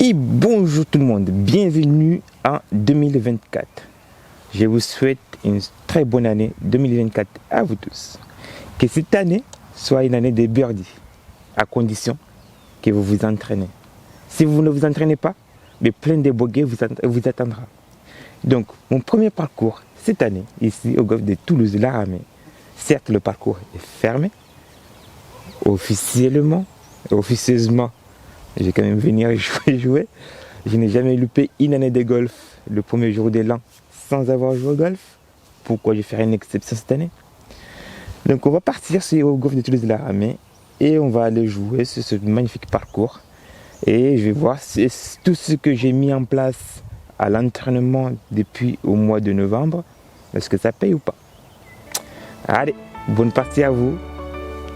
Et bonjour tout le monde, bienvenue en 2024. Je vous souhaite une très bonne année 2024 à vous tous. Que cette année soit une année de birdie, à condition que vous vous entraînez. Si vous ne vous entraînez pas, mais plein de bogeys vous attendra. Donc, mon premier parcours cette année, ici au golfe de Toulouse-Laramé, certes le parcours est fermé, officieusement, je vais quand même venir jouer. Je n'ai jamais loupé une année de golf le premier jour de l'an sans avoir joué au golf. Pourquoi je ferai une exception cette année? Donc on va partir au golfe de Toulouse-Laramé et on va aller jouer sur ce magnifique parcours. Et je vais voir si tout ce que j'ai mis en place à l'entraînement depuis au mois de novembre, est-ce que ça paye ou pas? Allez, bonne partie à vous.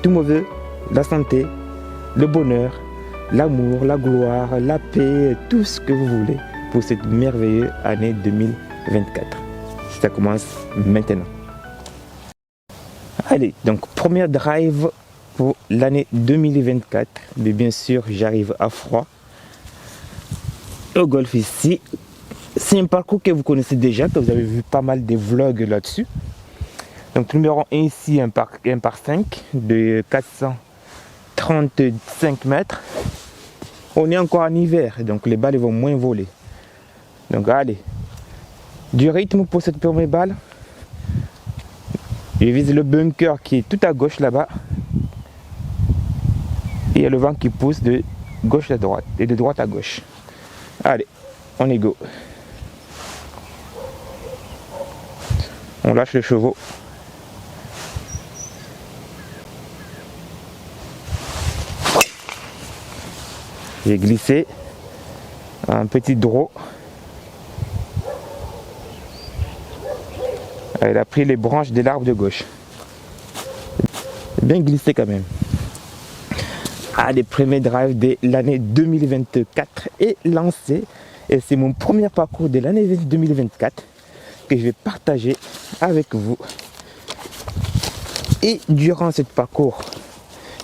Tous mes voeux, la santé, le bonheur, l'amour, la gloire, la paix, tout ce que vous voulez pour cette merveilleuse année 2024. Ça commence maintenant. Allez, donc premier drive pour l'année 2024. Mais bien sûr, j'arrive à froid au golf ici. C'est un parcours que vous connaissez déjà, que vous avez vu pas mal de vlogs là-dessus. Donc numéro 1 ici, un par 5 de 435 mètres. On est encore en hiver, donc les balles vont moins voler. Donc allez, du rythme pour cette première balle. Je vise le bunker qui est tout à gauche là-bas. Et il y a le vent qui pousse de gauche à droite et de droite à gauche. Allez, on est go. On lâche les chevaux. J'ai glissé un petit draw. Elle a pris les branches de l'arbre de gauche. Bien glissé quand même. Les premiers drives de l'année 2024 est lancé. Et c'est mon premier parcours de l'année 2024 que je vais partager avec vous. Et durant ce parcours,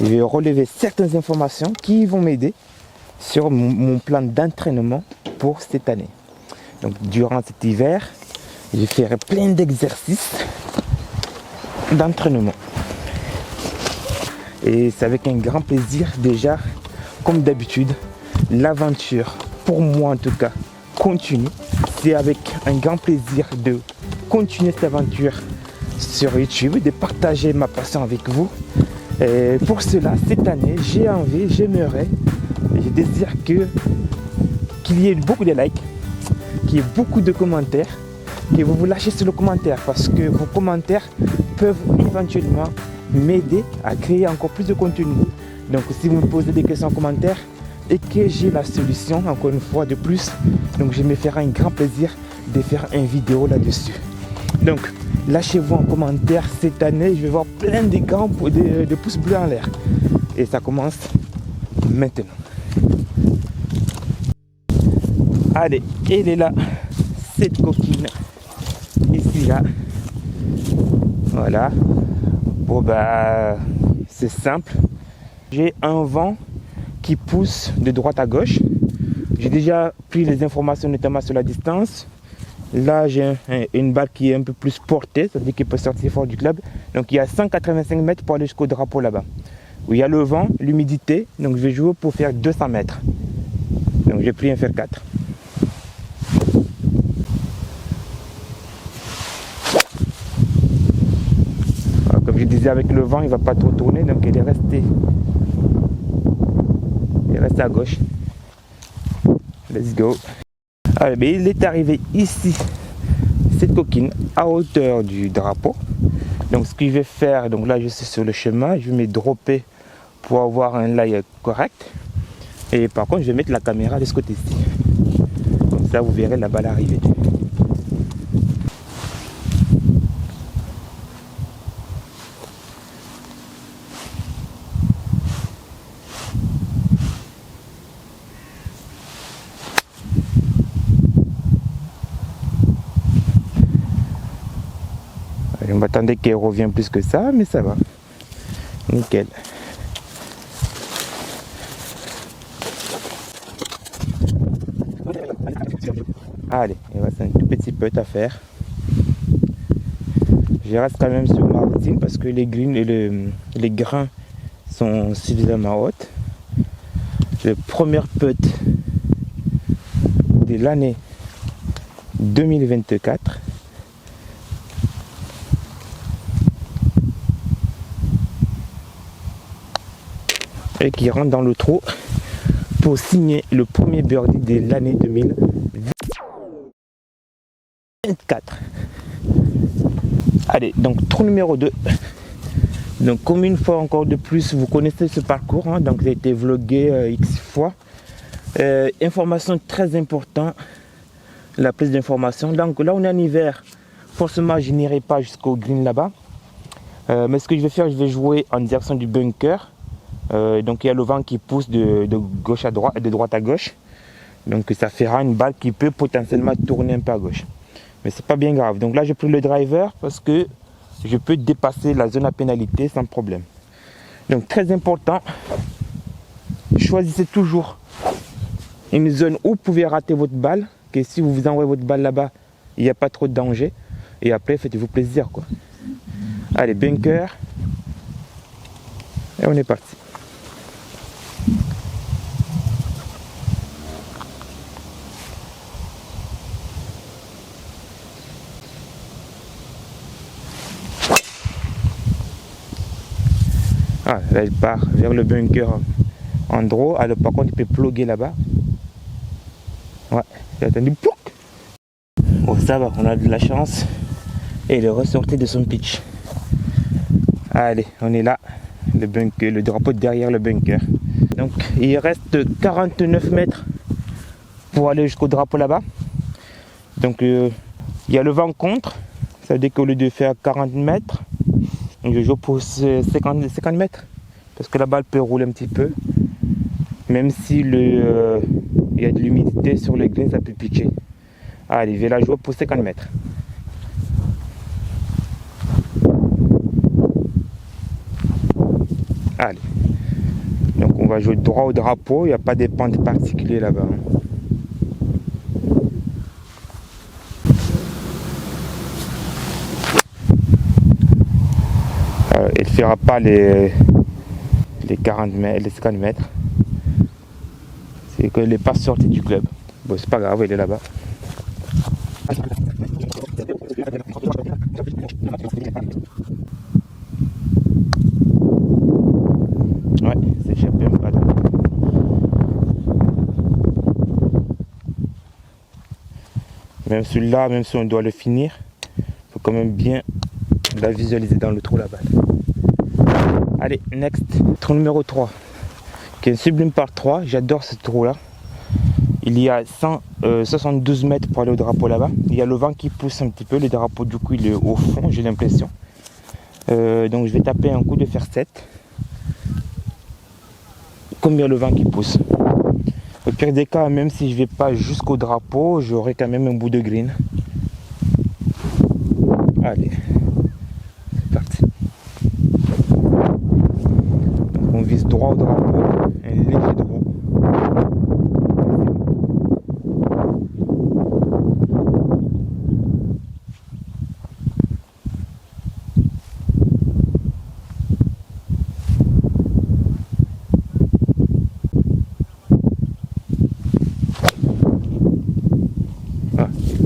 je vais relever certaines informations qui vont m'aider sur mon plan d'entraînement pour cette année. Donc durant cet hiver, je ferai plein d'exercices d'entraînement. Et c'est avec un grand plaisir déjà, comme d'habitude, l'aventure, pour moi en tout cas, continue. C'est avec un grand plaisir de continuer cette aventure sur YouTube, de partager ma passion avec vous. Et pour cela, cette année, j'ai envie, j'aimerais, je désire qu'il y ait beaucoup de likes, qu'il y ait beaucoup de commentaires, que vous vous lâchez sur le commentaire parce que vos commentaires peuvent éventuellement m'aider à créer encore plus de contenu. Donc si vous me posez des questions en commentaire et que j'ai la solution, encore une fois de plus, donc je me ferai un grand plaisir de faire une vidéo là-dessus. Donc lâchez-vous en commentaire cette année, je vais voir plein de pouces bleus en l'air. Et ça commence maintenant. Allez, elle est là, cette coquine, ici là. Voilà. Bon bah, c'est simple. J'ai un vent qui pousse de droite à gauche. J'ai déjà pris les informations notamment sur la distance. Là, j'ai une balle qui est un peu plus portée, c'est-à-dire qu'elle peut sortir fort du club. Donc il y a 185 mètres pour aller jusqu'au drapeau là-bas. Où il y a le vent, l'humidité. Donc je vais jouer pour faire 200 mètres. Donc j'ai pris un fer 4. Comme je disais, avec le vent, il ne va pas trop tourner, donc il est resté à gauche. Let's go. Allez, mais il est arrivé ici, cette coquine, à hauteur du drapeau. Donc ce que je vais faire, donc là je suis sur le chemin, je vais me dropper pour avoir un lay correct. Et par contre, je vais mettre la caméra de ce côté-ci. Comme ça, vous verrez la balle arriver. Je m'attendais qu'elle revienne plus que ça, mais ça va. Nickel. Allez, il reste un tout petit putt à faire. Je reste quand même sur ma routine parce que les greens et les grains sont suffisamment hautes. Le premier putt de l'année 2024. Et qui rentre dans le trou pour signer le premier birdie de l'année 2024. Allez, donc trou numéro 2. Donc comme une fois encore de plus, vous connaissez ce parcours, hein, donc il a été vlogué X fois. Information très importante, la prise d'information. Donc là on est en hiver, forcément je n'irai pas jusqu'au green là-bas. Mais ce que je vais faire, je vais jouer en direction du bunker. Donc il y a le vent qui pousse de gauche à droite, de droite à gauche. Donc ça fera une balle qui peut potentiellement tourner un peu à gauche. Mais c'est pas bien grave. Donc là j'ai pris le driver parce que je peux dépasser la zone à pénalité sans problème. Donc très important, choisissez toujours une zone où vous pouvez rater votre balle, que si vous envoyez votre balle là-bas, il n'y a pas trop de danger. Et après faites-vous plaisir quoi. Allez, bunker. Et on est parti. Ah, là il part vers le bunker en draw. Alors par contre il peut ploguer là-bas. Ouais, il a attendu. Plouc. Bon ça va, on a de la chance. Et il est ressorti de son pitch. Allez, on est là. Le bunker, le drapeau derrière le bunker. Donc il reste 49 mètres pour aller jusqu'au drapeau là-bas. Donc il y a le vent contre. Ça veut dire qu'au lieu de faire 40 mètres, je joue pour 50 mètres. Parce que la balle peut rouler un petit peu. Même si il y a de l'humidité sur le green, ça peut pitcher. Allez, je vais la jouer pour 50 mètres. Allez. Donc on va jouer droit au drapeau. Il n'y a pas de pente particulière là-bas. Il ne fera pas les 40 mètres, les 50 mètres. C'est qu'il n'est pas sorti du club. Bon, c'est pas grave, il est là-bas. Ouais, c'est échappé un peu à droite. Même celui-là, même si on doit le finir, il faut quand même bien la visualiser dans le trou la balle. Allez, next, trou numéro 3, qui est un sublime par 3. J'adore ce trou là. Il y a 172 mètres pour aller au drapeau là-bas. Il y a le vent qui pousse un petit peu. Le drapeau du coup il est au fond, j'ai l'impression. Donc je vais taper un coup de fer 7. Combien le vent qui pousse. Au pire des cas, même si je ne vais pas jusqu'au drapeau, j'aurai quand même un bout de green. Allez, c'est parti. Donc on vise droit au drapeau, un léger droit.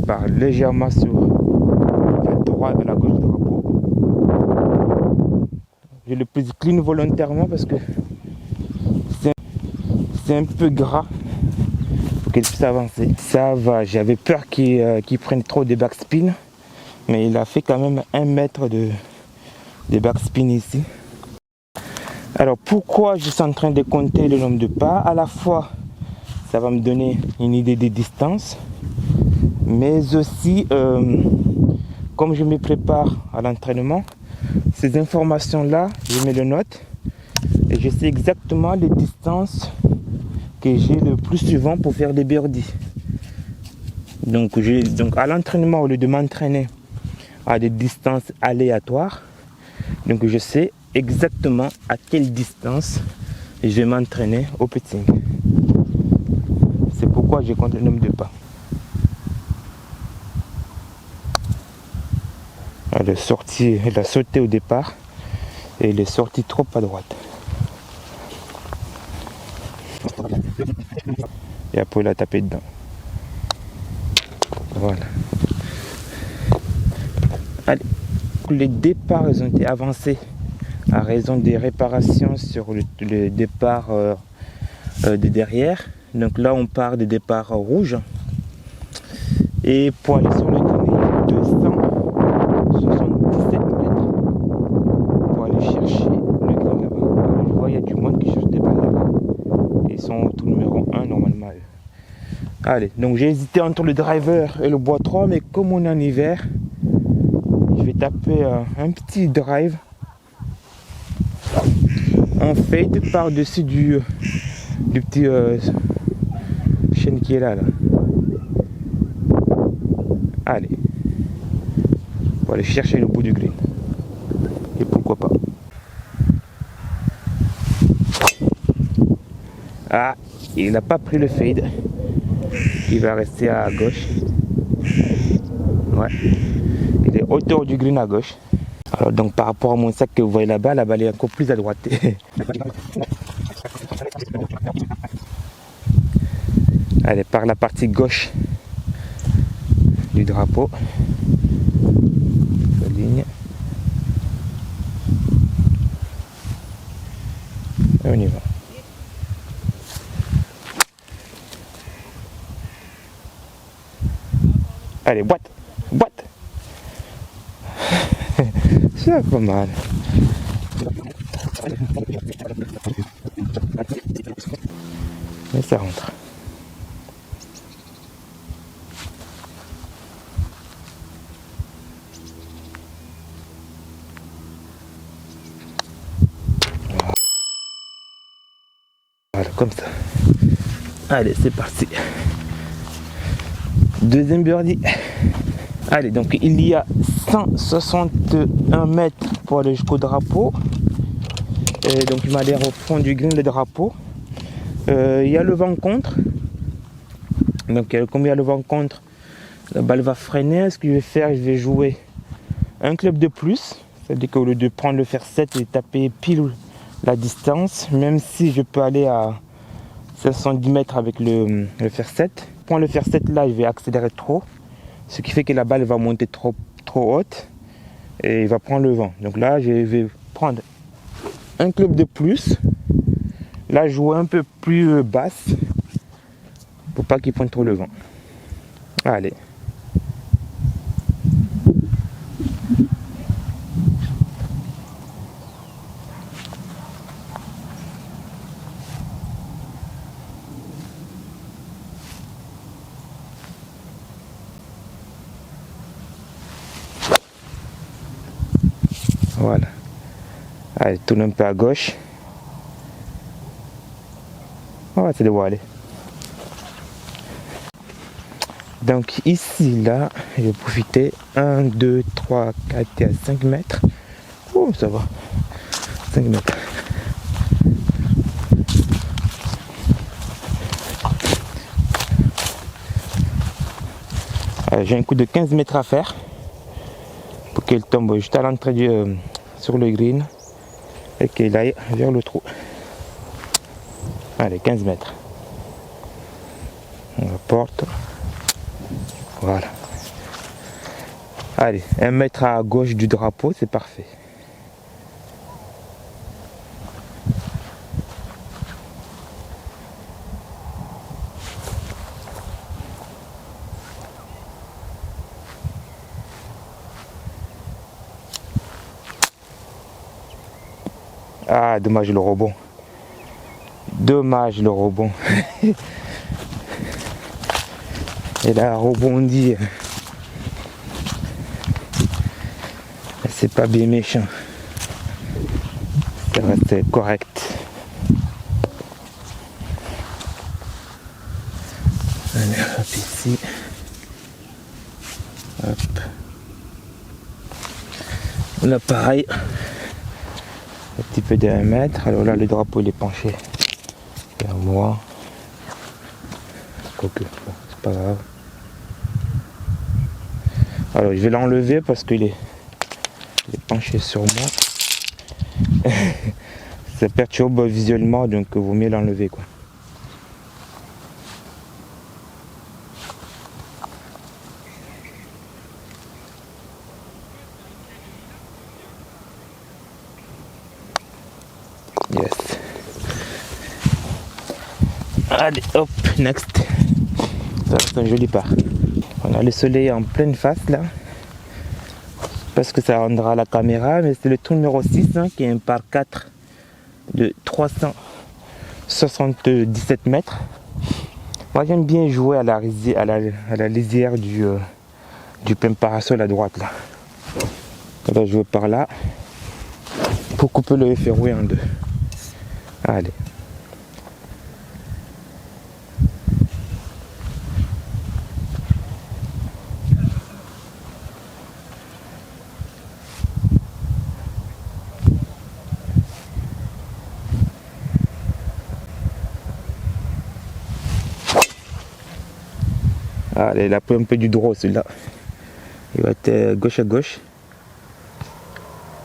Part légèrement sur la droite de la gauche du drapeau. Je le pose clean volontairement parce que c'est un peu gras pour qu'il puisse avancer. Ça va, j'avais peur qu'il prenne trop de backspin, mais il a fait quand même 1 mètre de backspin ici. Alors pourquoi je suis en train de compter le nombre de pas? À la fois ça va me donner une idée des distances, mais aussi comme je me prépare à l'entraînement, ces informations là je me les note et je sais exactement les distances que j'ai le plus souvent pour faire des birdies. Donc à l'entraînement, au lieu de m'entraîner à des distances aléatoires, donc je sais exactement à quelle distance je vais m'entraîner au putting. C'est pourquoi je compte le nombre de pas. Elle est sortie, elle a sauté au départ et elle est sortie trop à droite. Et après elle a tapé dedans. Voilà. Allez. Les départs ils ont été avancés à raison des réparations sur le départ de derrière. Donc là on part des départs rouges. Et pour aller sur le green, 277 mètres pour aller chercher le green là-bas. Je vois il y a du monde qui cherche des balles là-bas. Ils sont au tour numéro 1 normalement. Allez, donc j'ai hésité entre le driver et le bois 3, mais comme on est en hiver, je vais taper un petit drive en fade par-dessus du petit chêne qui est là. Allez, on va aller chercher le bout du green. Et pourquoi pas. Ah, il n'a pas pris le fade. Il va rester à gauche. Ouais. Il est hauteur du green à gauche. Alors donc par rapport à mon sac que vous voyez là-bas, la balle est encore plus à droite. Allez, par la partie gauche du drapeau. Ligne. Et on y va. Allez, boîte. C'est pas mal. Mais ça rentre. Voilà, comme ça. Allez, c'est parti. Deuxième birdie. Allez, donc il y a 161 mètres pour aller jusqu'au drapeau. Et donc il m'a l'air au fond du green le drapeau. Il y a le vent contre. Donc comme il y a le vent contre, la balle va freiner. Ce que je vais faire, je vais jouer un club de plus. C'est-à-dire qu'au lieu de prendre le fer 7 et taper pile la distance, même si je peux aller à 510 mètres avec le fer 7. Pour le fer 7 là, je vais accélérer trop. Ce qui fait que la balle va monter trop haute et il va prendre le vent. Donc là, je vais prendre un club de plus. Là, jouer un peu plus basse pour pas qu'il prenne trop le vent. Allez. Voilà. Allez, tourne un peu à gauche. On va essayer de voir aller. Donc ici, là, je vais profiter. 1, 2, 3, 4 et à 5 mètres. Oh, ça va. 5 mètres. J'ai un coup de 15 mètres à faire pour qu'elle tombe juste à l'entrée sur le green et qu'elle aille vers le trou. Allez, 15 mètres. On apporte. Voilà. Allez, 1 mètre à gauche du drapeau, c'est parfait. Ah, dommage le rebond. Dommage le rebond. Elle a rebondi. C'est pas bien méchant. Ça reste correct. Allez, hop ici. Hop. Là pareil. Un petit peu de 1 mètre. Alors là le drapeau il est penché vers moi. Quoique, bon, c'est pas grave. Alors je vais l'enlever parce qu'il est Je vais pencher sur moi. Ça perturbe visuellement, donc il vaut mieux l'enlever, quoi. Yes. Allez, hop, next. Ça, c'est un joli part. On a le soleil en pleine face là. Parce que ça rendra la caméra, mais c'est le trou numéro 6 hein, qui est un par 4 de 377 mètres. Moi j'aime bien jouer à la lisière du plein parasol à droite là. On va jouer par là pour couper le ferroué en deux. Allez. Allez, il a pris un peu du droit celui-là. Il va être gauche à gauche.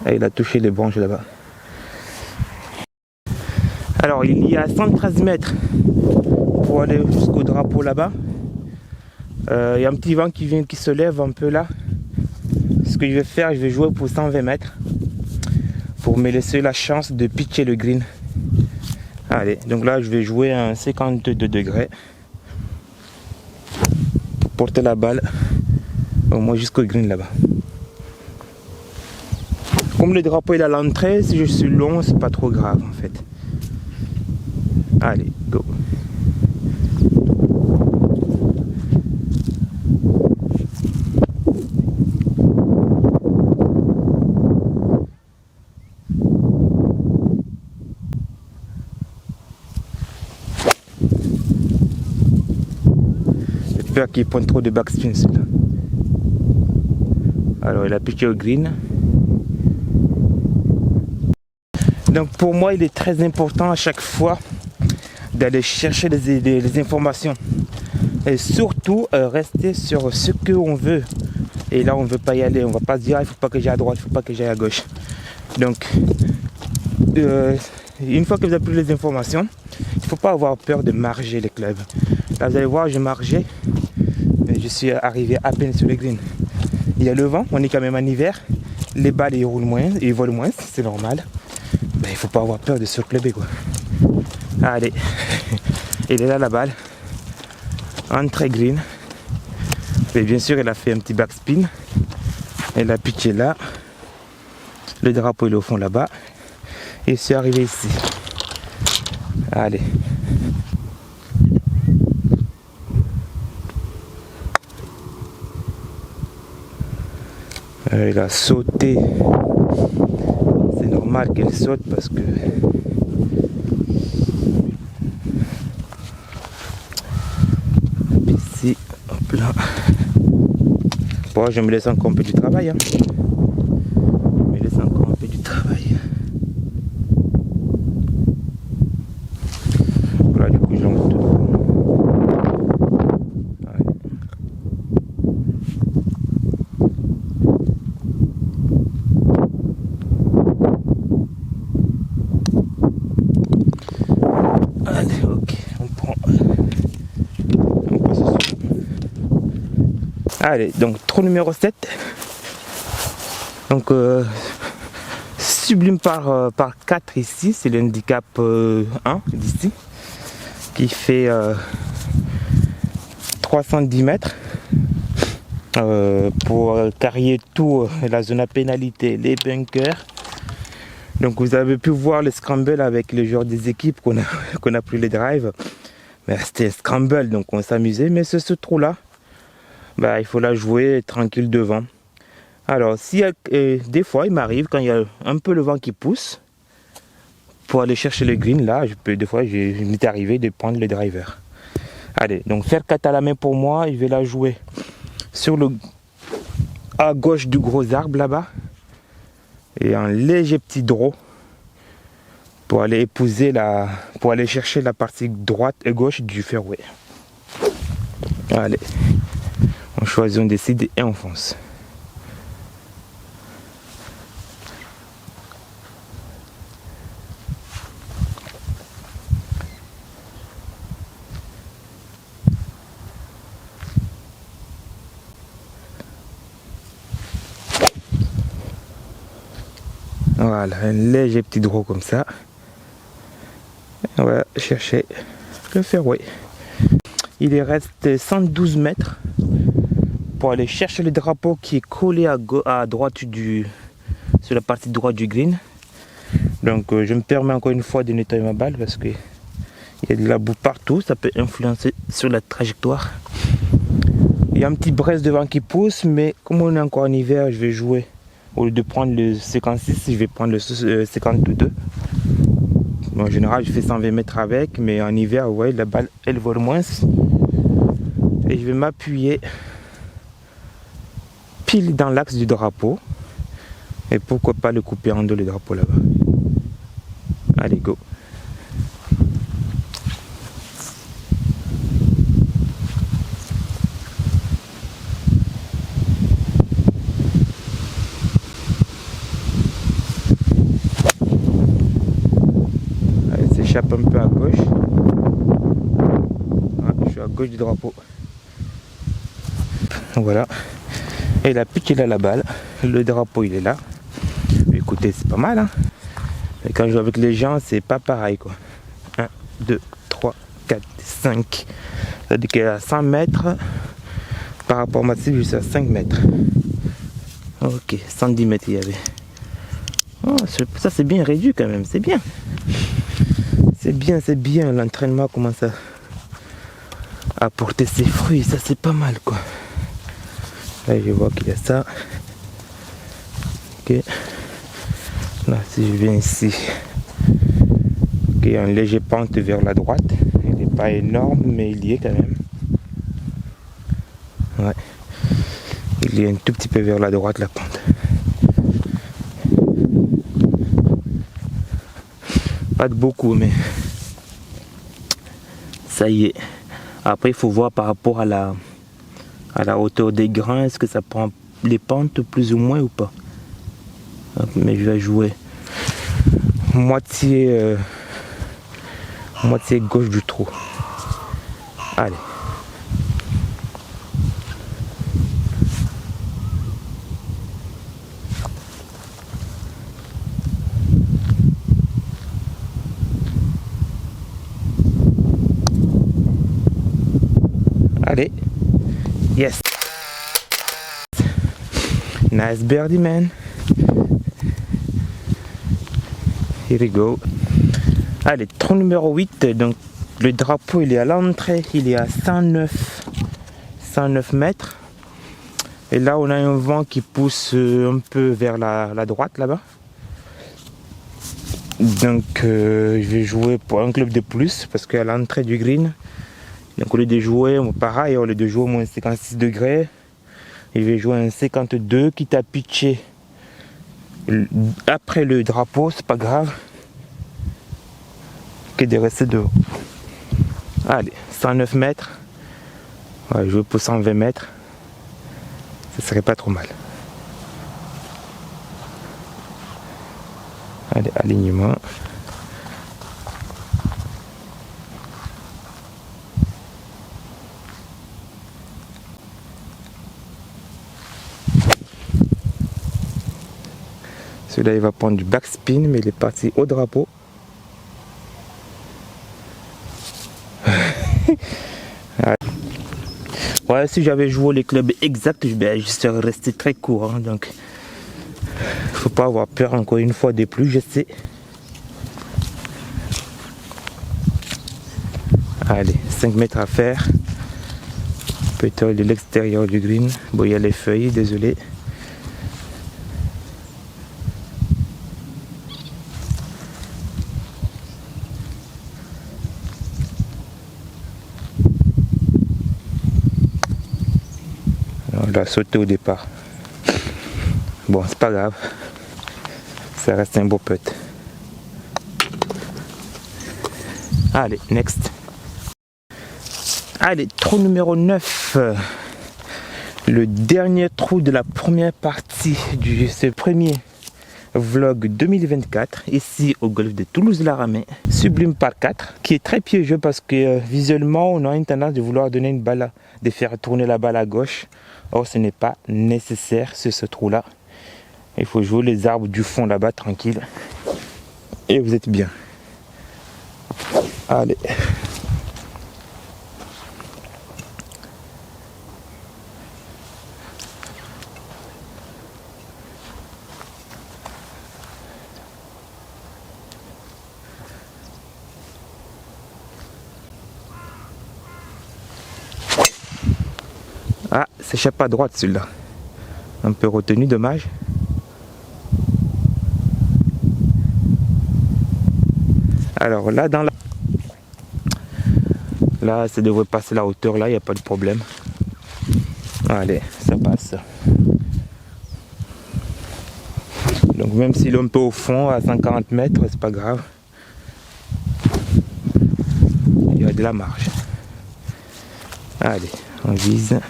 Et il a touché les branches là-bas. Alors il y a 113 mètres pour aller jusqu'au drapeau là-bas. Il y a un petit vent qui se lève un peu là. Ce que je vais faire, je vais jouer pour 120 mètres. Pour me laisser la chance de pitcher le green. Allez, donc là je vais jouer à un 52 degrés. Porter la balle au moins jusqu'au green là-bas. Comme le drapeau est à l'entrée, si je suis long, c'est pas trop grave en fait. Allez, go. J'ai peur qu'il prenne trop de backspin celui-là. Alors il a pitché au green. Donc pour moi il est très important à chaque fois d'aller chercher les informations. Et surtout rester sur ce qu'on veut. Et là on ne veut pas y aller. On ne va pas se dire il ne faut pas que j'aille à droite, il ne faut pas que j'aille à gauche. Donc une fois que vous avez pris les informations, il ne faut pas avoir peur de marger les clubs. Là vous allez voir, je margeais. Mais je suis arrivé à peine sur le green. Il y a le vent, on est quand même en hiver. Les balles ils roulent moins, ils volent moins, c'est normal. Ben, il ne faut pas avoir peur de se clubber quoi. Allez, il est là la balle. Entrée green. Et bien sûr, elle a fait un petit backspin. Elle a pitché là. Le drapeau il est au fond là-bas. Et c'est arrivé ici. Allez. Il a sauté. C'est normal qu'elle saute parce que ici, hop là. Bon, je me laisse encore un peu du travail. Hein. Je me laisse encore un peu du travail. Voilà, du coup, je l'envoie tout droit. Allez, ok, on prend. Allez, donc trou numéro 7. Donc sublime par 4 ici, c'est l'handicap 1 d'ici, qui fait 310 mètres. Pour carrier tout la zone à pénalité, les bunkers. Donc vous avez pu voir le scramble avec les joueurs des équipes qu'on a pris les drives. Mais c'était scramble, donc on s'amusait. Mais ce trou là, bah, il faut la jouer tranquille devant. Alors si des fois il m'arrive quand il y a un peu le vent qui pousse, pour aller chercher le green là, des fois il m'est arrivé de prendre le driver. Allez, donc faire 4 à la main pour moi, je vais la jouer sur à gauche du gros arbre là-bas. Et un léger petit draw pour aller pour aller chercher la partie droite et gauche du fairway. Allez, on choisit, on décide et on fonce. Voilà, un léger petit draw comme ça. On va chercher le fairway. Il reste 112 mètres pour aller chercher le drapeau qui est collé à droite sur la partie droite du green. Donc je me permets encore une fois de nettoyer ma balle parce que il y a de la boue partout, ça peut influencer sur la trajectoire. Il y a un petit braise devant qui pousse, mais comme on est encore en hiver, je vais jouer. Au lieu de prendre le 56, je vais prendre le 52. En général, je fais 120 mètres avec, mais en hiver, ouais, la balle, elle vole moins. Et je vais m'appuyer pile dans l'axe du drapeau. Et pourquoi pas le couper en deux, le drapeau là-bas. Allez, go. J'échappe un peu à gauche. Ah, je suis à gauche du drapeau. Voilà. Et la pitch il a la balle. Le drapeau il est là. Écoutez, c'est pas mal. Hein. Et quand je joue avec les gens, c'est pas pareil quoi. 1, 2, 3, 4, 5. C'est-à-dire qu'elle est à 100 mètres. Par rapport à ma cible, je suis à 5 mètres. Ok, 110 mètres il y avait. Oh, ça c'est bien réduit quand même, c'est bien. C'est bien, l'entraînement commence à porter ses fruits, ça c'est pas mal quoi. Là je vois qu'il y a ça. Ok. Là si je viens ici, ok, un léger pente vers la droite. Il n'est pas énorme mais il y est quand même. Ouais. Il y est un tout petit peu vers la droite la pente. Pas de beaucoup mais ça y est. Après il faut voir par rapport à la hauteur des grains, est-ce que ça prend les pentes plus ou moins ou pas. Mais je vais jouer moitié gauche du trou. Allez. Allez. Yes. Nice birdie, man. Here we go. Allez, trou numéro 8. Donc, le drapeau, il est à l'entrée. Il est à 109 mètres. Et là, on a un vent qui pousse un peu vers la droite, là-bas. Donc, je vais jouer pour un club de plus. Parce qu'à l'entrée du green, donc au lieu de jouer, pareil, au lieu de jouer au moins 56 degrés, je vais jouer un 52, quitte à pitcher après le drapeau, c'est pas grave, que de rester dehors. Allez, 109 mètres, on va jouer pour 120 mètres, ça serait pas trop mal. Allez, alignement. Celui-là, il va prendre du backspin, mais il est parti au drapeau. Ouais, si j'avais joué les clubs exacts, je serais resté très court. Hein, donc, faut pas avoir peur encore une fois des plus, je sais. Allez, 5 mètres à faire. Peut-être de l'extérieur du green. Bon, il y a les feuilles, désolé. On l'a sauté au départ. Bon, c'est pas grave. Ça reste un beau putt. Allez, next. Allez, trou numéro 9. Le dernier trou de la première partie de ce premier vlog 2024, ici au golfe de Toulouse-Laramais, Sublime par 4, qui est très piégeux parce que visuellement, on a une tendance de vouloir donner une balle, de faire tourner la balle à gauche. Or, ce n'est pas nécessaire sur ce trou-là. Il faut jouer les arbres du fond là-bas tranquille. Et vous êtes bien. Allez. Ah, s'échappe à droite celui-là. Un peu retenu, dommage. Alors là, là, ça devrait passer la hauteur là, il n'y a pas de problème. Allez, ça passe. Donc même s'il est un peu au fond, à 140 mètres, c'est pas grave. Il y a de la marge. Allez, on vise.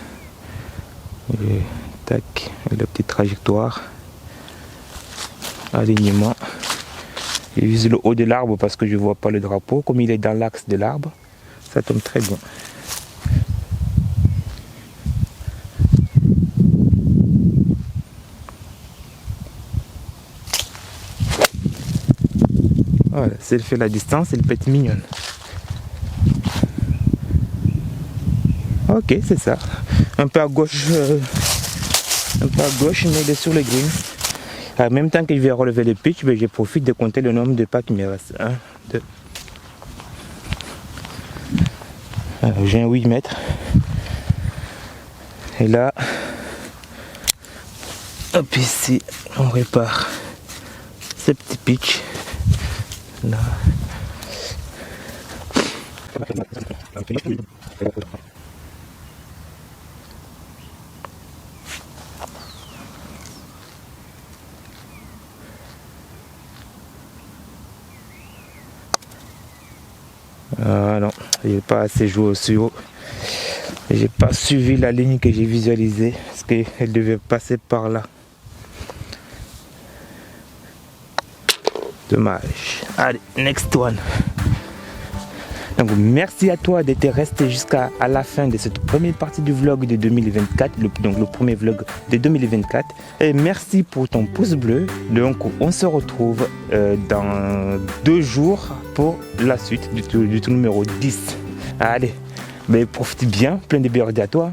Et, tac, et la petite trajectoire. Alignement. Je vise le haut de l'arbre parce que je ne vois pas le drapeau. Comme il est dans l'axe de l'arbre, ça tombe très bien. Voilà, si elle fait la distance, elle peut être mignonne. Ok, c'est ça. Un peu à gauche, mais il est sur le green. En même temps que je vais relever le pitch, je profite de compter le nombre de pas qui me reste. 1, 2. Alors, j'ai un 8 mètres. Et là, hop, ici, on répare ce petit pitch. Là. Ah non, il n'est pas assez joué aussi haut. J'ai pas suivi la ligne que j'ai visualisée parce qu'elle devait passer par là. Dommage. Allez, next one. Donc merci à toi d'être resté jusqu'à la fin de cette première partie du vlog de 2024, donc le premier vlog de 2024. Et merci pour ton pouce bleu. Donc on se retrouve dans 2 jours pour la suite du tour numéro 10. Allez, mais profite bien, plein de bienvenue à toi.